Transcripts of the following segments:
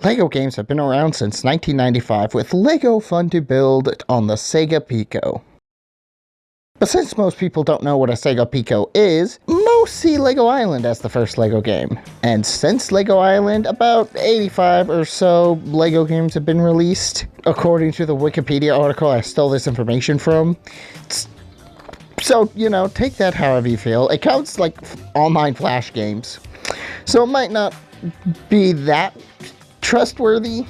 LEGO games have been around since 1995 with LEGO fun to build on the Sega Pico. But since most people don't know what a Sega Pico is, most see LEGO Island as the first LEGO game. And since LEGO Island, about 85 or so LEGO games have been released. According to the Wikipedia article I stole this information from. So, take that however you feel. It counts like online Flash games. So it might not be that trustworthy.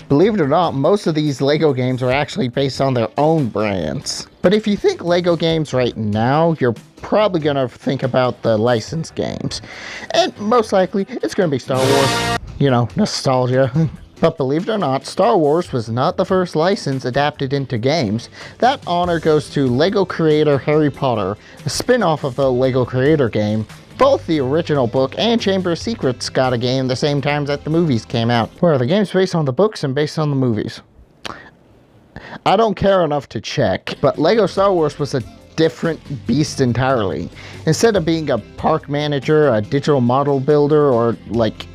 Believe it or not, most of these LEGO games are actually based on their own brands. But if you think LEGO games right now, you're probably going to think about the licensed games. And most likely, it's going to be Star Wars. Nostalgia. But believe it or not, Star Wars was not the first license adapted into games. That honor goes to LEGO creator Harry Potter, a spin-off of the LEGO creator game. Both the original book and Chamber of Secrets got a game the same time that the movies came out, where the game's based on the books and based on the movies. I don't care enough to check, but LEGO Star Wars was a different beast entirely. Instead of being a park manager, a digital model builder, or like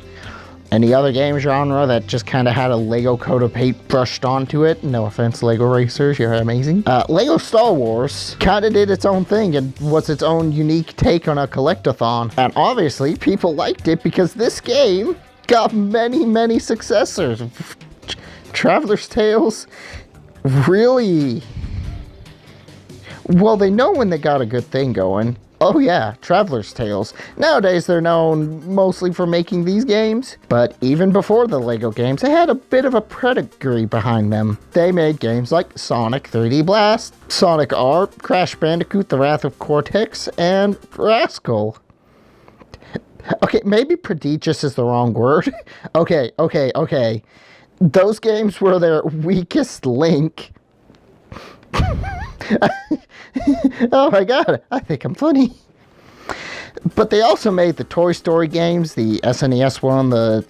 any other game genre that just kind of had a LEGO coat of paint brushed onto it. No offense, LEGO Racers, you're amazing. LEGO Star Wars kind of did its own thing and was its own unique take on a collectathon. And obviously, people liked it because this game got many, many successors. Traveler's Tales, really? Well, they know when they got a good thing going. Oh yeah, Traveler's Tales. Nowadays they're known mostly for making these games, but even before the LEGO games, they had a bit of a pedigree behind them. They made games like Sonic 3D Blast, Sonic R, Crash Bandicoot The Wrath of Cortex, and Rascal. Okay, maybe prodigious is the wrong word. Okay. Those games were their weakest link. Oh my god, I think I'm funny. But they also made the Toy Story games, the SNES one, the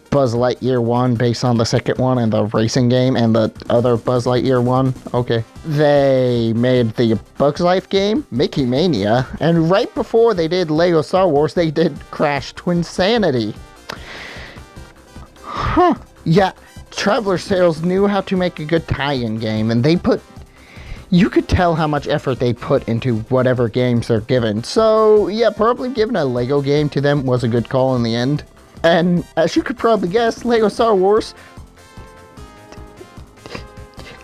Buzz Lightyear one based on the second one, and the racing game, and the other Buzz Lightyear one. Okay. They made the Bugs Life game, Mickey Mania, and right before they did LEGO Star Wars, they did Crash Twinsanity. Huh. Yeah, Traveler's Tales knew how to make a good tie-in game, and you could tell how much effort they put into whatever games they're given. So, yeah, probably giving a LEGO game to them was a good call in the end. And as you could probably guess, LEGO Star Wars,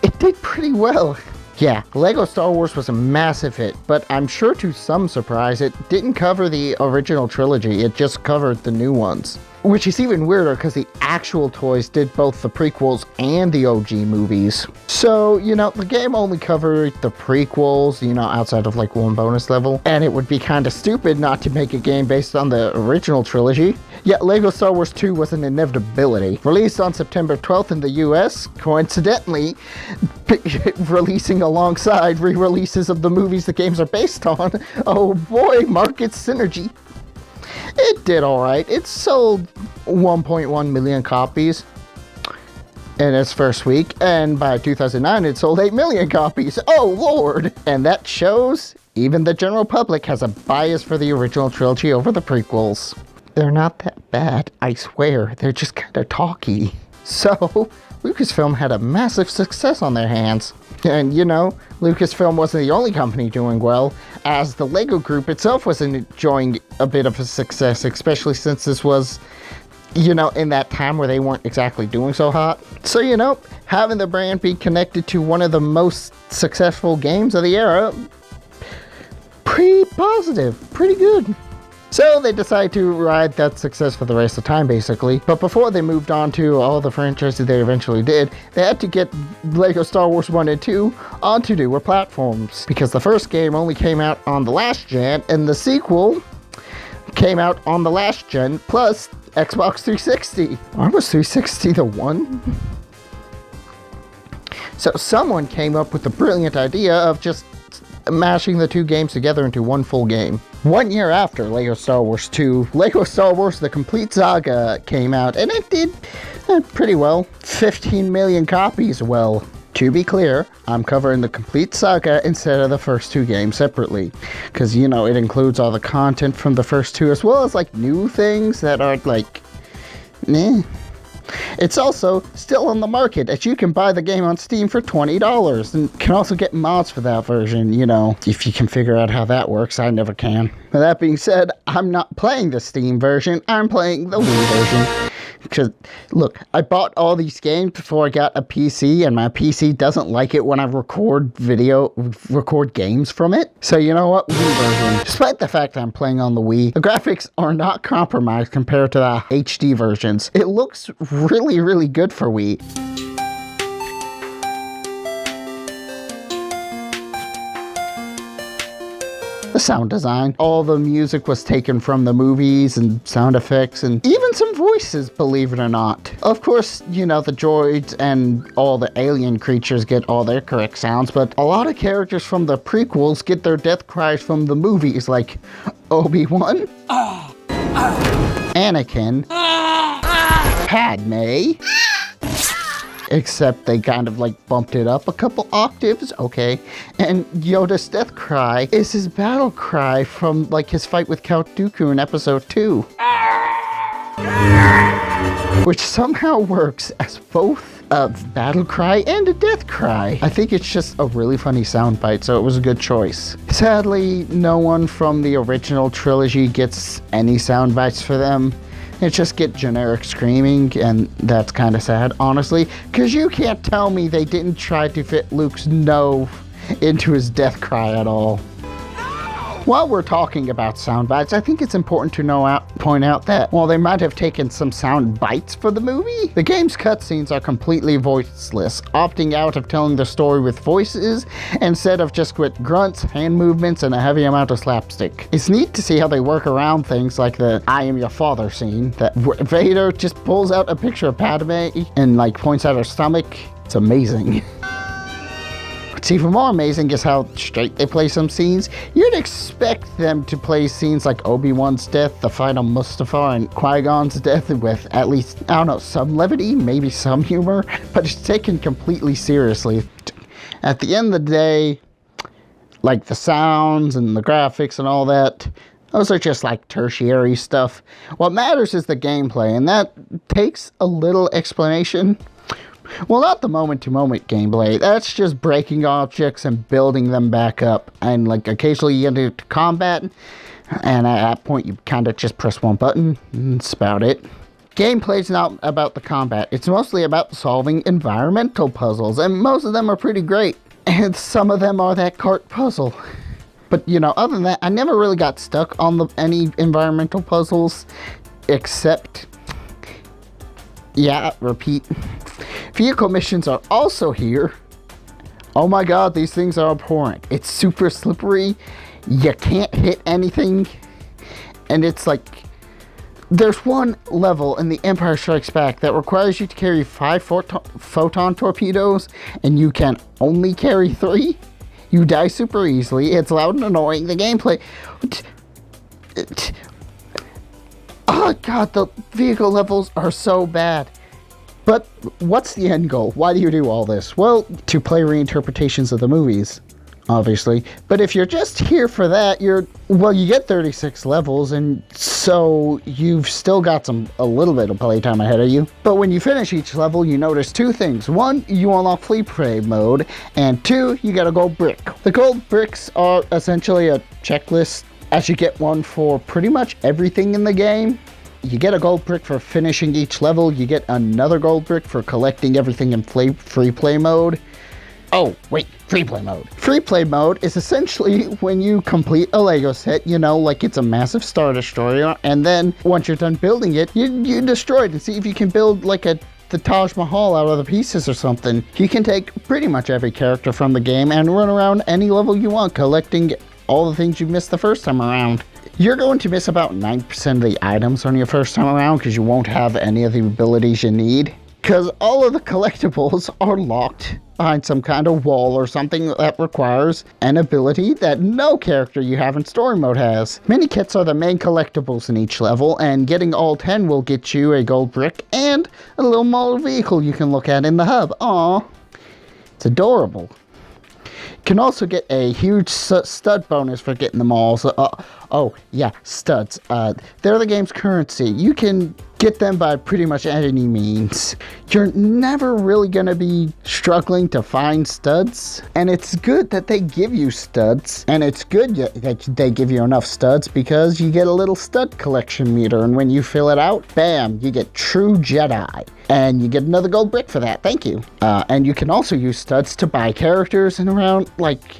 it did pretty well. Yeah, LEGO Star Wars was a massive hit, but I'm sure to some surprise, it didn't cover the original trilogy, it just covered the new ones. Which is even weirder because the actual toys did both the prequels and the OG movies. So, the game only covered the prequels, outside of like one bonus level. And it would be kind of stupid not to make a game based on the original trilogy. Yet LEGO Star Wars 2 was an inevitability. Released on September 12th in the US, coincidentally, releasing alongside re-releases of the movies the games are based on. Oh boy, market synergy. It did alright. It sold 1.1 million copies in its first week, and by 2009 it sold 8 million copies. Oh lord! And that shows even the general public has a bias for the original trilogy over the prequels. They're not that bad, I swear. They're just kind of talky. So, Lucasfilm had a massive success on their hands. And, Lucasfilm wasn't the only company doing well, as the LEGO Group itself was enjoying a bit of a success, especially since this was, in that time where they weren't exactly doing so hot. So, having the brand be connected to one of the most successful games of the era, pretty positive, pretty good. So they decided to ride that success for the rest of the time, basically. But before they moved on to all the franchises they eventually did, they had to get LEGO Star Wars 1 and 2 onto newer platforms. Because the first game only came out on the last gen, and the sequel came out on the last gen, plus Xbox 360. Or was 360 the one? So someone came up with the brilliant idea of just mashing the two games together into one full game. 1 year after LEGO Star Wars 2, LEGO Star Wars The Complete Saga came out, and it did pretty well. 15 million copies. Well, to be clear, I'm covering The Complete Saga instead of the first two games separately. Because, it includes all the content from the first two, as well as, new things that are, meh. It's also still on the market, as you can buy the game on Steam for $20 and can also get mods for that version, you know, if you can figure out how that works. I never can. With that being said, I'm not playing the Steam version, I'm playing the Wii version. Because, look, I bought all these games before I got a PC, and my PC doesn't like it when I record games from it. So you know what? Wii version. Despite the fact that I'm playing on the Wii, the graphics are not compromised compared to the HD versions. It looks really, really good for Wii. The sound design. All the music was taken from the movies and sound effects and even some voices, believe it or not. Of course, you know, the droids and all the alien creatures get all their correct sounds, but a lot of characters from the prequels get their death cries from the movies, like Obi-Wan, Anakin, Padme. Except they kind of like bumped it up a couple octaves, okay. And Yoda's death cry is his battle cry from like his fight with Count Dooku in episode 2. Which somehow works as both a battle cry and a death cry. I think it's just a really funny soundbite, so it was a good choice. Sadly, no one from the original trilogy gets any sound bites for them. It just get generic screaming, and that's kind of sad, honestly, because you can't tell me they didn't try to fit Luke's no into his death cry at all. While we're talking about sound bites, I think it's important to point out that while they might have taken some sound bites for the movie, the game's cutscenes are completely voiceless, opting out of telling the story with voices instead of just with grunts, hand movements, and a heavy amount of slapstick. It's neat to see how they work around things like the "I am your father" scene, that Vader just pulls out a picture of Padme and like points at her stomach. It's amazing. What's even more amazing is how straight they play some scenes. You'd expect them to play scenes like Obi-Wan's death, the fight on Mustafar, and Qui-Gon's death with at least, I don't know, some levity, maybe some humor, but it's taken completely seriously. At the end of the day, like the sounds and the graphics and all that, those are just like tertiary stuff. What matters is the gameplay, and that takes a little explanation. Well, not the moment-to-moment gameplay. That's just breaking objects and building them back up. And, like, occasionally you get into combat, and at that point you kind of just press one button, and that's about it. Gameplay's not about the combat. It's mostly about solving environmental puzzles, and most of them are pretty great. And some of them are that cart puzzle. But, you know, other than that, I never really got stuck on any environmental puzzles, except... yeah, repeat. Vehicle missions are also here. Oh my god, these things are abhorrent. It's super slippery. You can't hit anything. And it's like... there's one level in The Empire Strikes Back that requires you to carry 5 photon torpedoes, and you can only carry 3. You die super easily. It's loud and annoying. The gameplay... oh god, the vehicle levels are so bad. But what's the end goal? Why do you do all this? Well, to play reinterpretations of the movies, obviously. But if you're just here for that, you get 36 levels, and so you've still got a little bit of playtime ahead of you. But when you finish each level, you notice 2 things. 1, you unlock free play mode, and 2, you get a gold brick. The gold bricks are essentially a checklist, as you get one for pretty much everything in the game. You get a gold brick for finishing each level. You get another gold brick for collecting everything in free play mode. Oh, wait, free play mode. Free play mode is essentially when you complete a Lego set, you know, like it's a massive Star Destroyer, and then once you're done building it, you destroy it and see if you can build like the Taj Mahal out of the pieces or something. You can take pretty much every character from the game and run around any level you want, collecting all the things you missed the first time around. You're going to miss about 9% of the items on your first time around because you won't have any of the abilities you need. Because all of the collectibles are locked behind some kind of wall or something that requires an ability that no character you have in story mode has. Mini kits are the main collectibles in each level, and getting all 10 will get you a gold brick and a little model vehicle you can look at in the hub. Aww, it's adorable. You can also get a huge stud bonus for getting them all. So, oh yeah, studs. They're the game's currency. You can get them by pretty much any means. You're never really going to be struggling to find studs, and it's good that they give you studs, and it's good that they give you enough studs because you get a little stud collection meter, and when you fill it out, bam, you get true Jedi, and you get another gold brick for that. Thank you. And you can also use studs to buy characters and around, like,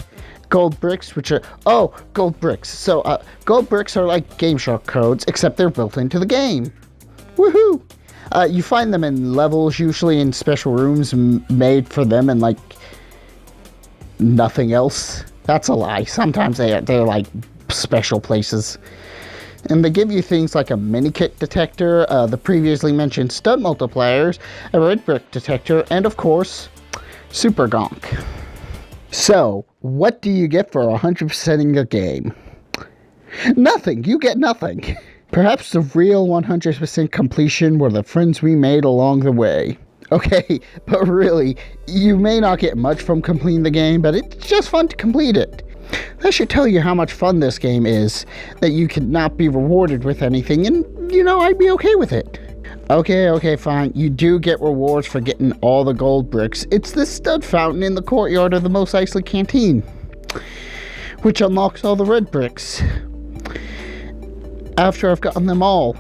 gold bricks, which are, gold bricks. So, gold bricks are like Game Shark codes, except they're built into the game. Woohoo! You find them in levels, usually in special rooms made for them, and like nothing else. That's a lie. Sometimes they're like special places. And they give you things like a mini kit detector, the previously mentioned stud multipliers, a red brick detector, and of course, super gonk. So, what do you get for 100%ing a game? Nothing. You get nothing. Perhaps the real 100% completion were the friends we made along the way. Okay, but really, you may not get much from completing the game, but it's just fun to complete it. That should tell you how much fun this game is, that you cannot be rewarded with anything, and, you know, I'd be okay with it. Okay, fine. You do get rewards for getting all the gold bricks. It's this stud fountain in the courtyard of the Mos Eisley Canteen, which unlocks all the red bricks after I've gotten them all.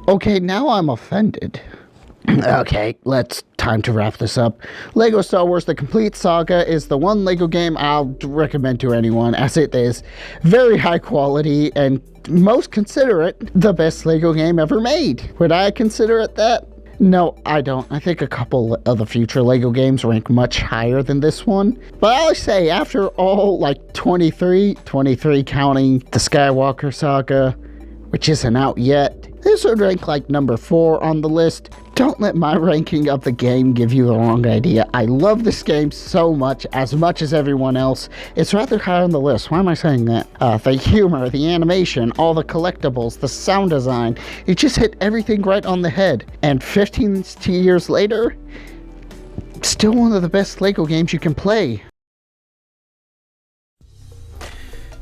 Okay, now I'm offended. Okay, time to wrap this up. LEGO Star Wars The Complete Saga is the one LEGO game I'll recommend to anyone, as it is very high quality and most consider it the best LEGO game ever made. Would I consider it that? No, I don't. I think a couple of the future LEGO games rank much higher than this one. But I'll say, after all, like 23 counting the Skywalker Saga, which isn't out yet, this would rank like number 4 on the list. Don't let my ranking of the game give you the wrong idea. I love this game so much as everyone else. It's rather high on the list. Why am I saying that? The humor, the animation, all the collectibles, the sound design. It just hit everything right on the head. And 15 years later, still one of the best LEGO games you can play.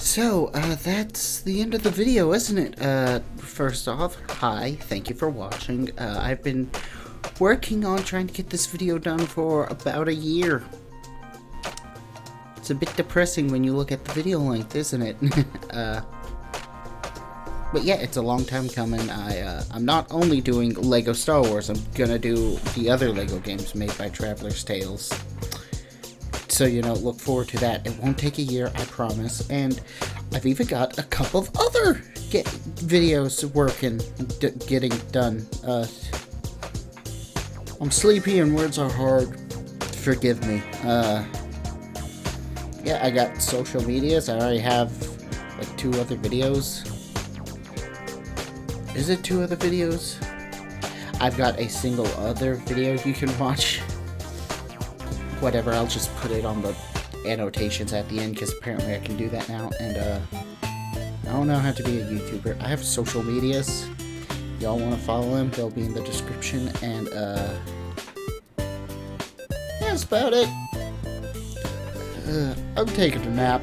So, that's the end of the video, isn't it? First off, hi, thank you for watching. I've been working on trying to get this video done for about a year. It's a bit depressing when you look at the video length, isn't it? But yeah, it's a long time coming. I'm not only doing LEGO Star Wars, I'm gonna do the other LEGO games made by Traveler's Tales. So, you know, look forward to that. It won't take a year, I promise. And I've even got a couple of other videos working, getting done. I'm sleepy and words are hard. Forgive me. Yeah, I got social medias. I already have, like, 2 other videos. Is it 2 other videos? I've got a single other video you can watch. Whatever, I'll just put it on the annotations at the end, because apparently I can do that now, and I don't know how to be a YouTuber. I have social medias. Y'all want to follow them, they'll be in the description, and that's about it. I'm taking a nap.